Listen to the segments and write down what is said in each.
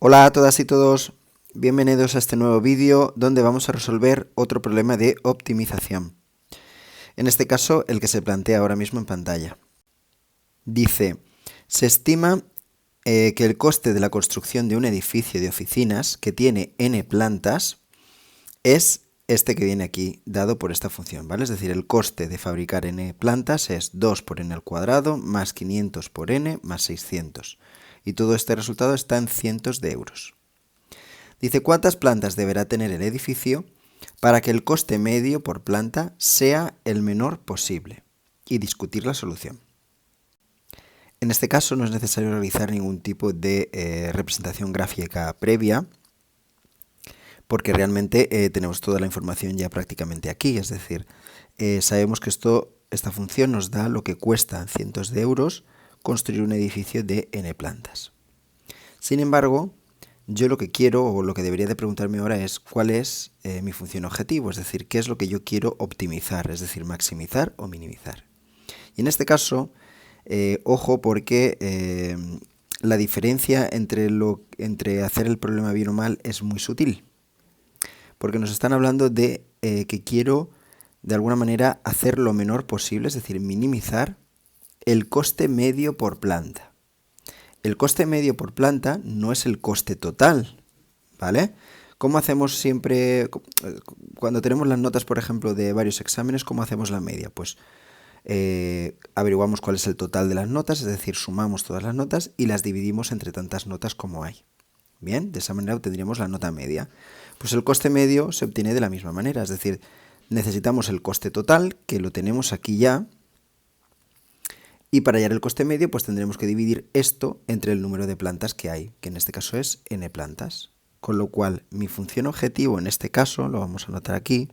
Hola a todas y todos, bienvenidos a este nuevo vídeo donde vamos a resolver otro problema de optimización. En este caso, el que se plantea ahora mismo en pantalla. Dice, se estima que el coste de la construcción de un edificio de oficinas que tiene n plantas es este que viene aquí, dado por esta función, ¿vale? Es decir, el coste de fabricar n plantas es 2 por n al cuadrado más 500 por n más 600. Y todo este resultado está en cientos de euros. Dice, ¿cuántas plantas deberá tener el edificio para que el coste medio por planta sea el menor posible? Y discutir la solución. En este caso no es necesario realizar ningún tipo de representación gráfica previa, porque realmente tenemos toda la información ya prácticamente aquí. Es decir, sabemos que esta función nos da lo que cuesta en cientos de euros construir un edificio de n plantas. Sin embargo, yo lo que quiero o lo que debería de preguntarme ahora es cuál es mi función objetivo, es decir, qué es lo que yo quiero optimizar, es decir, maximizar o minimizar. Y en este caso, ojo porque la diferencia entre hacer el problema bien o mal es muy sutil. Porque nos están hablando de que quiero de alguna manera hacer lo menor posible, es decir, minimizar el coste medio por planta. El coste medio por planta no es el coste total, ¿vale? ¿Cómo hacemos siempre, cuando tenemos las notas, por ejemplo, de varios exámenes, cómo hacemos la media? Pues averiguamos cuál es el total de las notas, es decir, sumamos todas las notas y las dividimos entre tantas notas como hay. Bien, de esa manera obtendríamos la nota media. Pues el coste medio se obtiene de la misma manera, es decir, necesitamos el coste total, que lo tenemos aquí ya, y para hallar el coste medio, pues tendremos que dividir esto entre el número de plantas que hay, que en este caso es n plantas. Con lo cual, mi función objetivo en este caso, lo vamos a anotar aquí,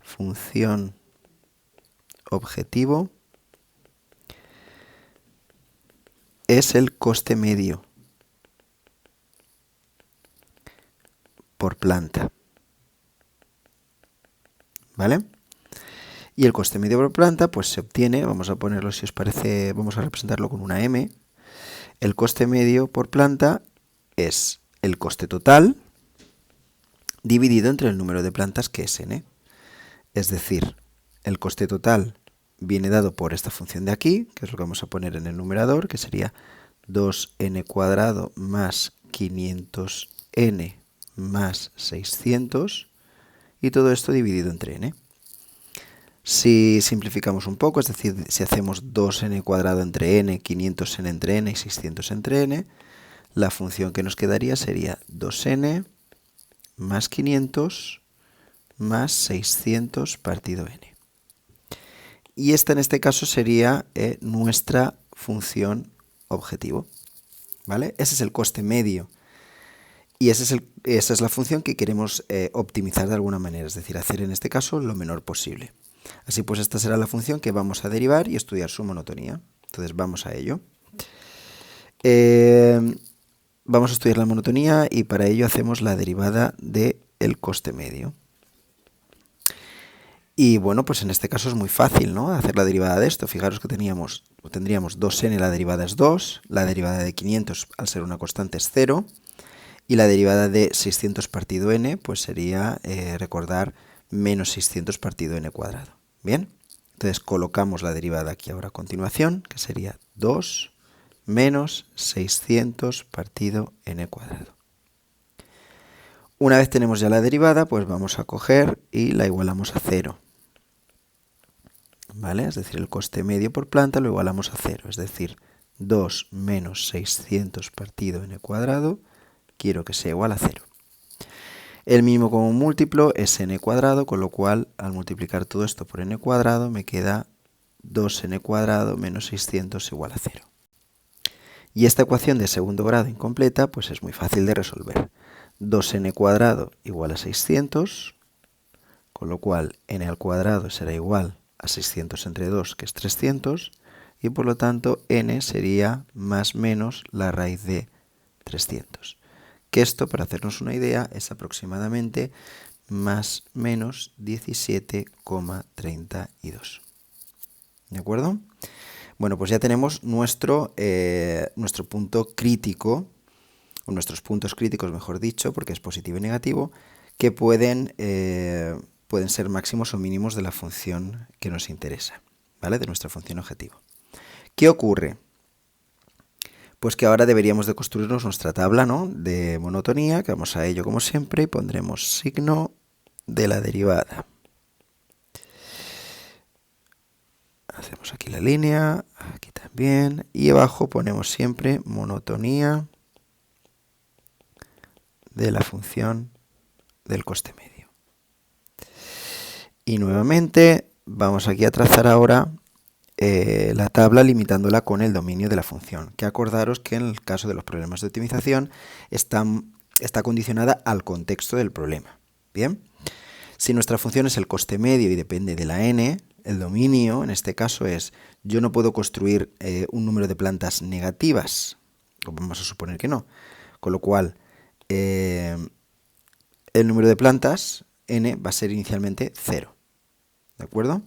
función objetivo es el coste medio por planta. ¿Vale? Y el coste medio por planta pues se obtiene, vamos a ponerlo si os parece, vamos a representarlo con una M. El coste medio por planta es el coste total dividido entre el número de plantas que es n. Es decir, el coste total viene dado por esta función de aquí, que es lo que vamos a poner en el numerador, que sería 2n cuadrado más 500n más 600, y todo esto dividido entre n. Si simplificamos un poco, es decir, si hacemos 2n cuadrado entre n, 500n entre n y 600 entre n, la función que nos quedaría sería 2n más 500 más 600 partido n. Y esta en este caso sería nuestra función objetivo. ¿Vale? Ese es el coste medio. Y esa es la función que queremos optimizar de alguna manera, es decir, hacer en este caso lo menor posible. Así pues, esta será la función que vamos a derivar y estudiar su monotonía. Entonces vamos a ello. Vamos a estudiar la monotonía y para ello hacemos la derivada del coste medio. Y bueno, pues en este caso es muy fácil, ¿no? Hacer la derivada de esto. Fijaros que tendríamos 2n, la derivada es 2, la derivada de 500 al ser una constante es 0, y la derivada de 600 partido n pues sería, recordar, menos 600 partido n cuadrado. Bien, entonces colocamos la derivada aquí ahora a continuación, que sería 2 menos 600 partido n cuadrado. Una vez tenemos ya la derivada, pues vamos a coger y la igualamos a 0. ¿Vale? Es decir, el coste medio por planta lo igualamos a 0, es decir, 2 menos 600 partido n cuadrado, quiero que sea igual a 0. El mínimo común múltiplo es n cuadrado, con lo cual al multiplicar todo esto por n cuadrado me queda 2n cuadrado menos 600 igual a 0. Y esta ecuación de segundo grado incompleta pues es muy fácil de resolver. 2n cuadrado igual a 600, con lo cual n al cuadrado será igual a 600 entre 2, que es 300, y por lo tanto n sería más menos la raíz de 300. Que esto, para hacernos una idea, es aproximadamente más menos 17,32. ¿De acuerdo? Bueno, pues ya tenemos nuestro punto crítico con nuestros puntos críticos, mejor dicho, porque es positivo y negativo, que pueden ser máximos o mínimos de la función que nos interesa, ¿vale? De nuestra función objetivo. ¿Qué ocurre? Pues que ahora deberíamos de construirnos nuestra tabla, ¿no?, de monotonía, que vamos a ello como siempre, y pondremos signo de la derivada. Hacemos aquí la línea, aquí también, y abajo ponemos siempre monotonía de la función del coste medio. Y nuevamente vamos aquí a trazar ahora la tabla limitándola con el dominio de la función, que acordaros que en el caso de los problemas de optimización está condicionada al contexto del problema. Bien, si nuestra función es el coste medio y depende de la n, el dominio en este caso es, yo no puedo construir un número de plantas negativas, o vamos a suponer que no, con lo cual el número de plantas, n, va a ser inicialmente 0. ¿De acuerdo?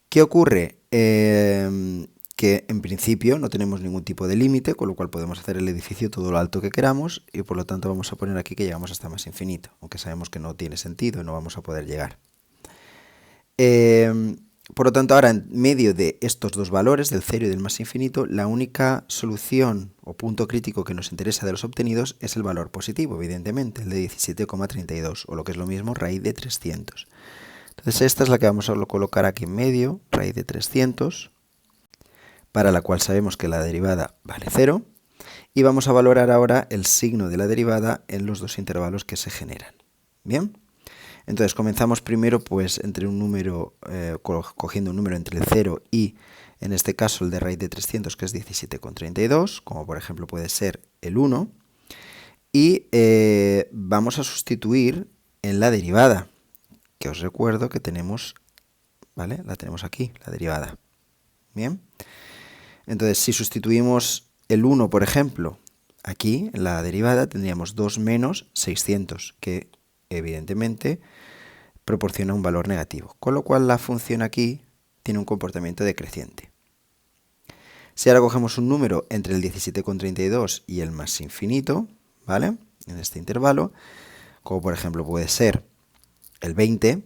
¿Qué ocurre? Que en principio no tenemos ningún tipo de límite, con lo cual podemos hacer el edificio todo lo alto que queramos y por lo tanto vamos a poner aquí que llegamos hasta más infinito, aunque sabemos que no tiene sentido y no vamos a poder llegar. Por lo tanto, ahora en medio de estos dos valores, del 0 y del más infinito, la única solución o punto crítico que nos interesa de los obtenidos es el valor positivo, evidentemente, el de 17,32, o lo que es lo mismo, raíz de 300. Entonces esta es la que vamos a colocar aquí en medio, raíz de 300, para la cual sabemos que la derivada vale 0, y vamos a valorar ahora el signo de la derivada en los dos intervalos que se generan. ¿Bien? Entonces comenzamos primero pues entre un número, cogiendo un número entre el 0 y, en este caso, el de raíz de 300, que es 17,32, como por ejemplo puede ser el 1, y vamos a sustituir en la derivada, que os recuerdo que tenemos, ¿vale? La tenemos aquí, la derivada. Bien. Entonces, si sustituimos el 1, por ejemplo, aquí, en la derivada, tendríamos 2 menos 600, que evidentemente proporciona un valor negativo, con lo cual la función aquí tiene un comportamiento decreciente. Si ahora cogemos un número entre el 17,32 y el más infinito, ¿vale?, en este intervalo, como por ejemplo puede ser el 20,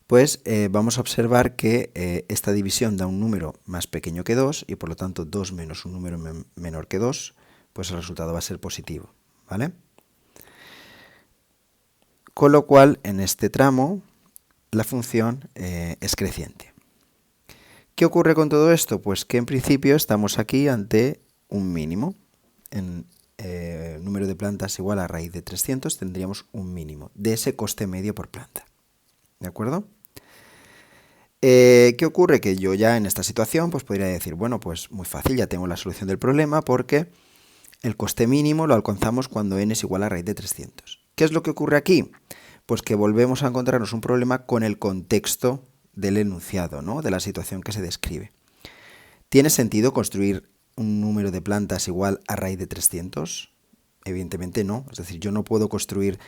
pues vamos a observar que esta división da un número más pequeño que 2 y por lo tanto 2 menos un número menor que 2, pues el resultado va a ser positivo, ¿vale? Con lo cual, en este tramo, la función es creciente. ¿Qué ocurre con todo esto? Pues que en principio estamos aquí ante un mínimo. En número de plantas igual a raíz de 300 tendríamos un mínimo de ese coste medio por planta. ¿De acuerdo? ¿Qué ocurre? Que yo ya en esta situación pues podría decir, bueno, pues muy fácil, ya tengo la solución del problema porque el coste mínimo lo alcanzamos cuando n es igual a raíz de 300. ¿Qué es lo que ocurre aquí? Pues que volvemos a encontrarnos un problema con el contexto del enunciado, ¿no?, de la situación que se describe. ¿Tiene sentido construir un número de plantas igual a raíz de 300? Evidentemente no. Es decir, yo no puedo construir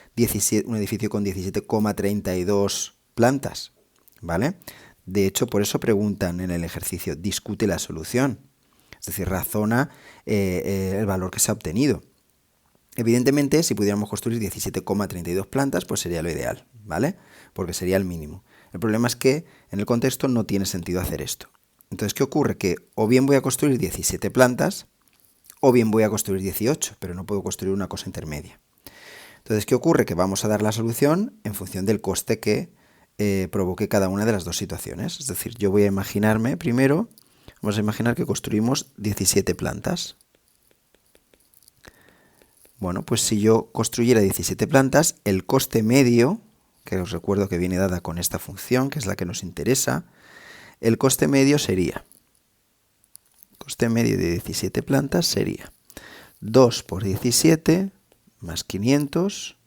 un edificio con 17,32 plantas, ¿vale? De hecho, por eso preguntan en el ejercicio, discute la solución. Es decir, razona el valor que se ha obtenido. Evidentemente, si pudiéramos construir 17,32 plantas, pues sería lo ideal, ¿vale? Porque sería el mínimo. El problema es que en el contexto no tiene sentido hacer esto. Entonces, ¿qué ocurre? Que o bien voy a construir 17 plantas, o bien voy a construir 18, pero no puedo construir una cosa intermedia. Entonces, ¿qué ocurre? Que vamos a dar la solución en función del coste que provoque cada una de las dos situaciones. Es decir, yo voy a imaginarme primero, vamos a imaginar que construimos 17 plantas. Bueno, pues si yo construyera 17 plantas, el coste medio, que os recuerdo que viene dada con esta función, que es la que nos interesa, el coste medio sería, coste medio de 17 plantas sería 2 por 17 más 500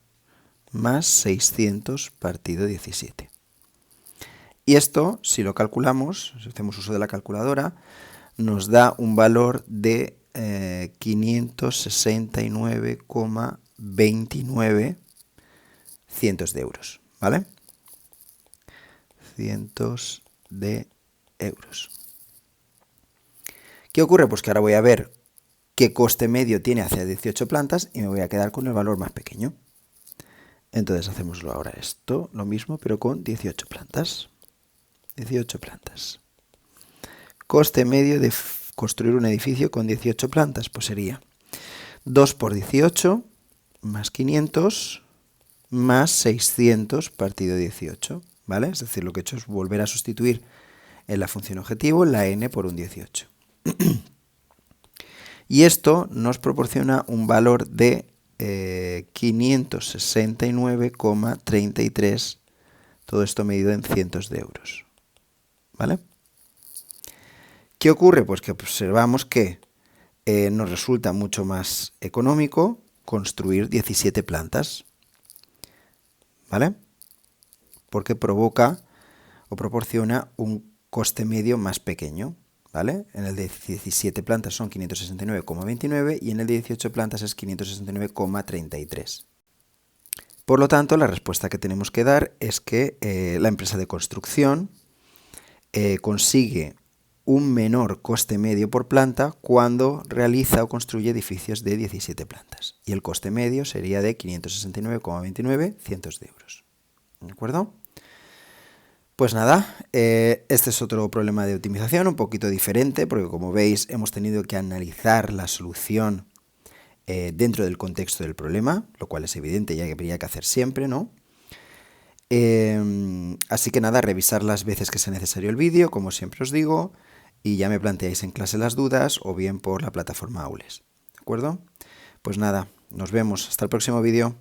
más 600 partido 17. Y esto, si lo calculamos, si hacemos uso de la calculadora, nos da un valor de 569,29 cientos de euros, ¿vale? Cientos de euros. ¿Qué ocurre? Pues que ahora voy a ver qué coste medio tiene hacia 18 plantas y me voy a quedar con el valor más pequeño. Entonces hacemoslo ahora esto, lo mismo, pero con 18 plantas. 18 plantas. Coste medio de construir un edificio con 18 plantas, pues sería 2 por 18 más 500 más 600 partido 18, ¿vale? Es decir, lo que he hecho es volver a sustituir en la función objetivo la n por un 18. Y esto nos proporciona un valor de 569,33, todo esto medido en cientos de euros, ¿vale? ¿Qué ocurre? Pues que observamos que nos resulta mucho más económico construir 17 plantas, ¿vale? Porque provoca o proporciona un coste medio más pequeño, ¿vale? En el de 17 plantas son 569,29 y en el de 18 plantas es 569,33. Por lo tanto, la respuesta que tenemos que dar es que la empresa de construcción consigue un menor coste medio por planta cuando realiza o construye edificios de 17 plantas. Y el coste medio sería de 569,29 cientos de euros. ¿De acuerdo? Pues nada, este es otro problema de optimización, un poquito diferente, porque como veis hemos tenido que analizar la solución dentro del contexto del problema, lo cual es evidente, ya que habría que hacer siempre, ¿no? Así que nada, revisar las veces que sea necesario el vídeo, como siempre os digo, y ya me planteáis en clase las dudas o bien por la plataforma Aules. ¿De acuerdo? Pues nada, nos vemos. Hasta el próximo vídeo.